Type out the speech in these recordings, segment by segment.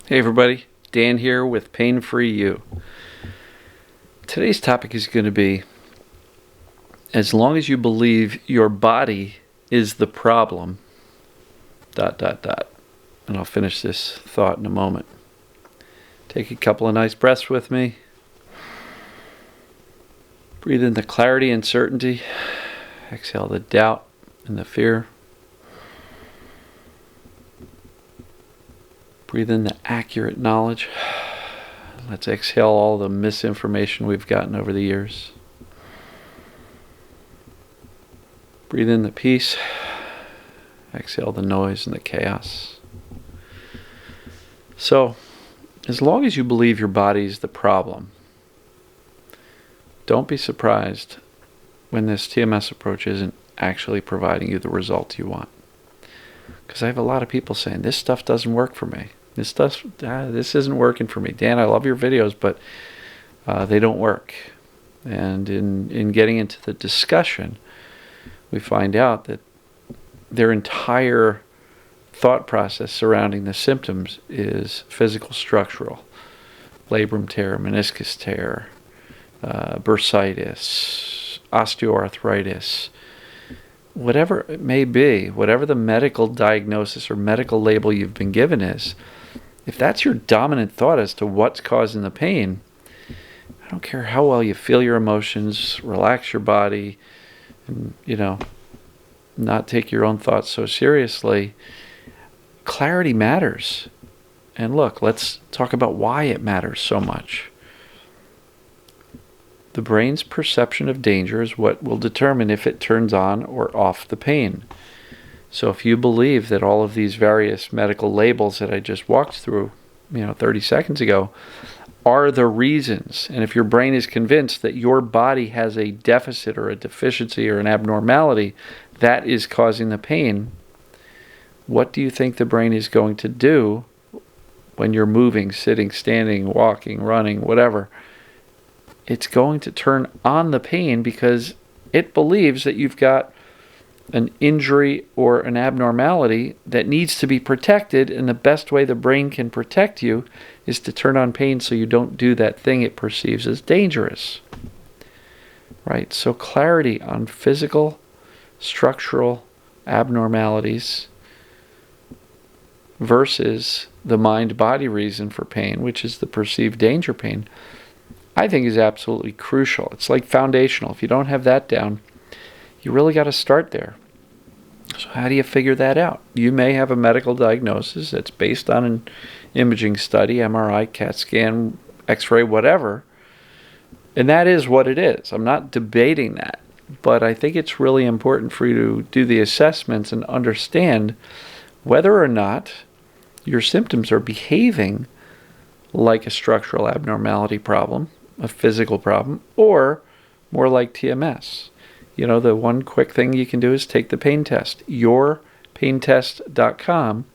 Hey everybody, Dan here with Pain Free You. Today's topic is going to be, as long as you believe your body is the problem, ... And I'll finish this thought in a moment. Take a couple of nice breaths with me. Breathe in the clarity and certainty. Exhale the doubt and the fear. Breathe in the accurate knowledge. Let's exhale all the misinformation we've gotten over the years. Breathe in the peace. Exhale the noise and the chaos. So, as long as you believe your body is the problem, don't be surprised when this TMS approach isn't actually providing you the results you want. Because I have a lot of people saying, this stuff doesn't work for me. This isn't working for me. Dan, I love your videos, but they don't work. And in getting into the discussion, we find out that their entire thought process surrounding the symptoms is physical structural. Labrum tear, meniscus tear, bursitis, osteoarthritis, whatever it may be, whatever the medical diagnosis or medical label you've been given is, if that's your dominant thought as to what's causing the pain, I don't care how well you feel your emotions, relax your body, and, not take your own thoughts so seriously. Clarity matters. And look, let's talk about why it matters so much. The brain's perception of danger is what will determine if it turns on or off the pain. So if you believe that all of these various medical labels that I just walked through, 30 seconds ago, are the reasons, and if your brain is convinced that your body has a deficit or a deficiency or an abnormality that is causing the pain, what do you think the brain is going to do when you're moving, sitting, standing, walking, running, whatever? It's going to turn on the pain because it believes that you've got an injury or an abnormality that needs to be protected, and the best way the brain can protect you is to turn on pain so you don't do that thing it perceives as dangerous. Right? So clarity on physical, structural abnormalities versus the mind-body reason for pain, which is the perceived danger pain, I think is absolutely crucial. It's like foundational. If you don't have that down, you really got to start there. So how do you figure that out? You may have a medical diagnosis that's based on an imaging study, MRI, CAT scan, X-ray, whatever, and that is what it is. I'm not debating that, but I think it's really important for you to do the assessments and understand whether or not your symptoms are behaving like a structural abnormality problem, a physical problem, or more like TMS. The one quick thing you can do is take the pain test. Yourpaintest.com.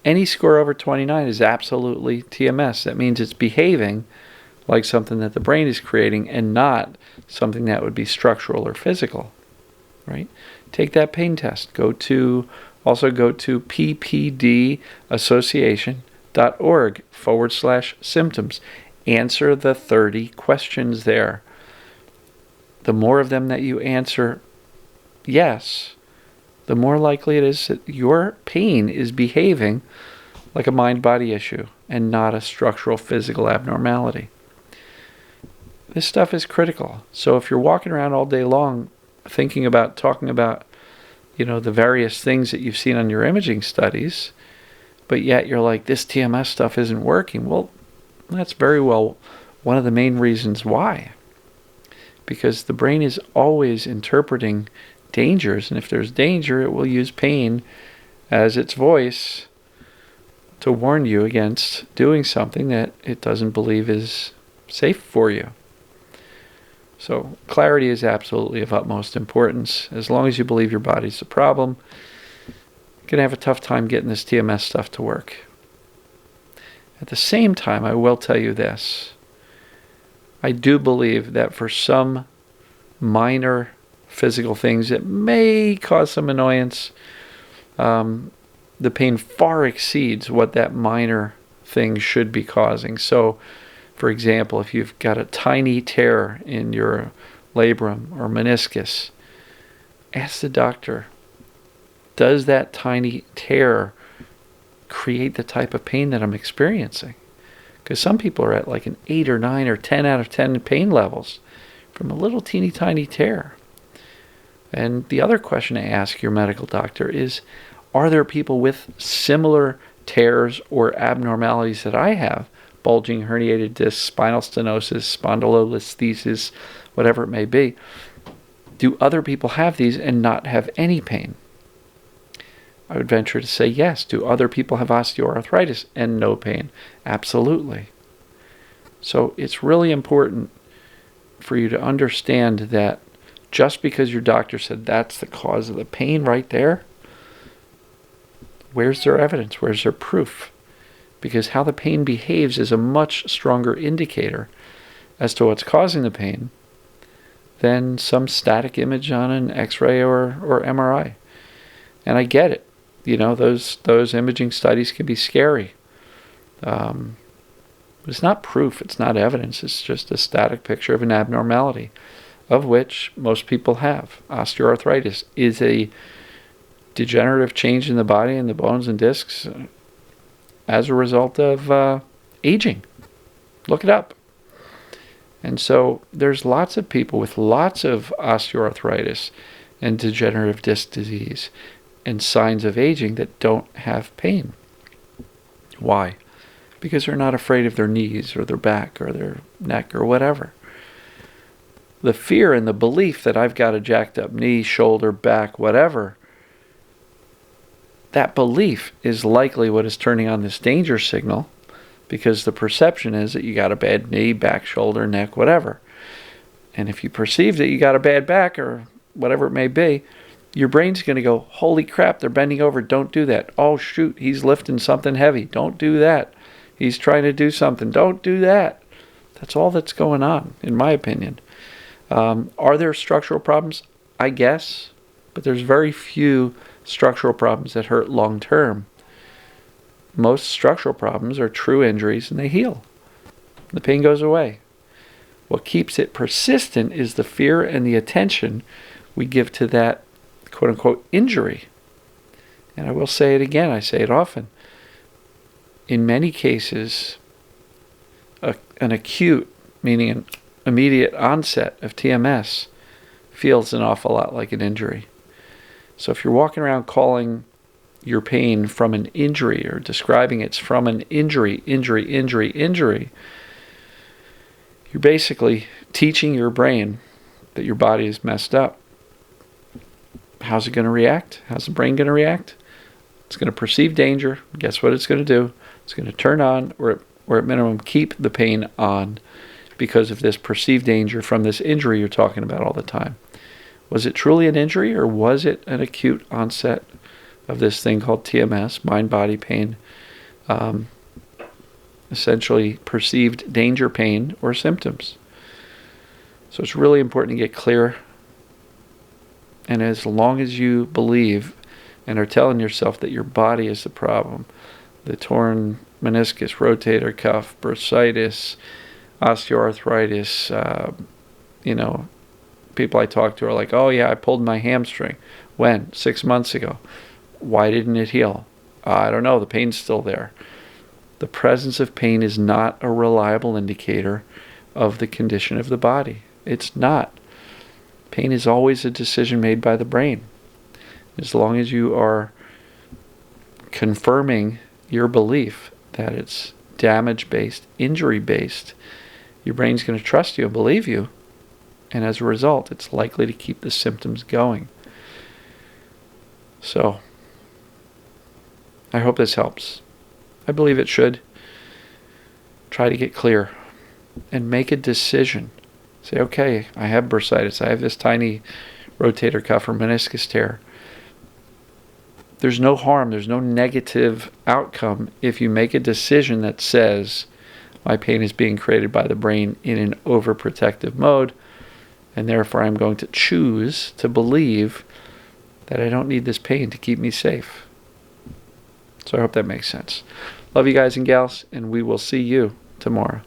Any score over 29 is absolutely TMS. That means it's behaving like something that the brain is creating and not something that would be structural or physical. Right? Take that pain test. Also go to ppdassociation.org/symptoms. Answer the 30 questions there. The more of them that you answer yes, the more likely it is that your pain is behaving like a mind-body issue and not a structural physical abnormality. This stuff is critical. So if you're walking around all day long talking about, the various things that you've seen on your imaging studies, but yet you're like, this TMS stuff isn't working, well, that's very well one of the main reasons why. Because the brain is always interpreting dangers, and if there's danger, it will use pain as its voice to warn you against doing something that it doesn't believe is safe for you. So clarity is absolutely of utmost importance. As long as you believe your body's the problem, you're going to have a tough time getting this TMS stuff to work. At the same time, I will tell you this. I do believe that for some minor physical things that may cause some annoyance, the pain far exceeds what that minor thing should be causing. So, for example, if you've got a tiny tear in your labrum or meniscus, ask the doctor, does that tiny tear create the type of pain that I'm experiencing? Because some people are at like an 8 or 9 or 10 out of 10 pain levels from a little teeny tiny tear. And the other question to ask your medical doctor is, are there people with similar tears or abnormalities that I have? Bulging, herniated discs, spinal stenosis, spondylolisthesis, whatever it may be. Do other people have these and not have any pain? I would venture to say yes. Do other people have osteoarthritis and no pain? Absolutely. So it's really important for you to understand that just because your doctor said that's the cause of the pain right there, where's their evidence? Where's their proof? Because how the pain behaves is a much stronger indicator as to what's causing the pain than some static image on an X-ray or MRI. And I get it. You know, those imaging studies can be scary. But it's not proof. It's not evidence. It's just a static picture of an abnormality, of which most people have. Osteoarthritis is a degenerative change in the body and the bones and discs as a result of aging. Look it up. And so there's lots of people with lots of osteoarthritis and degenerative disc disease and signs of aging that don't have pain. Why? Because they're not afraid of their knees or their back or their neck or whatever. The fear and the belief that I've got a jacked up knee, shoulder, back, whatever, that belief is likely what is turning on this danger signal, because the perception is that you got a bad knee, back, shoulder, neck, whatever. And if you perceive that you got a bad back or whatever it may be, your brain's going to go, holy crap, they're bending over, don't do that. Oh shoot, he's lifting something heavy, don't do that. He's trying to do something, don't do that. That's all that's going on, in my opinion. Are there structural problems? I guess, but there's very few structural problems that hurt long term. Most structural problems are true injuries and they heal. The pain goes away. What keeps it persistent is the fear and the attention we give to that quote-unquote injury. And I will say it again, I say it often. In many cases, an acute, meaning an immediate onset of TMS, feels an awful lot like an injury. So if you're walking around calling your pain from an injury or describing it's from an injury, you're basically teaching your brain that your body is messed up. How's it going to react? How's the brain going to react? It's going to perceive danger. Guess what it's going to do? It's going to turn on, or at minimum keep the pain on, because of this perceived danger from this injury you're talking about all the time. Was it truly an injury, or was it an acute onset of this thing called TMS, mind-body pain, essentially perceived danger pain or symptoms? So it's really important to get clear. And as long as you believe and are telling yourself that your body is the problem, the torn meniscus, rotator cuff, bursitis, osteoarthritis, people I talk to are like, oh yeah, I pulled my hamstring. When? 6 months ago. Why didn't it heal? I don't know, the pain's still there. The presence of pain is not a reliable indicator of the condition of the body. It's not. Pain is always a decision made by the brain. As long as you are confirming your belief that it's damage-based, injury-based, your brain's going to trust you and believe you, and as a result, it's likely to keep the symptoms going. So, I hope this helps. I believe it should. Try to get clear and make a decision. Say, okay, I have bursitis. I have this tiny rotator cuff or meniscus tear. There's no harm. There's no negative outcome if you make a decision that says my pain is being created by the brain in an overprotective mode, and therefore I'm going to choose to believe that I don't need this pain to keep me safe. So I hope that makes sense. Love you guys and gals, and we will see you tomorrow.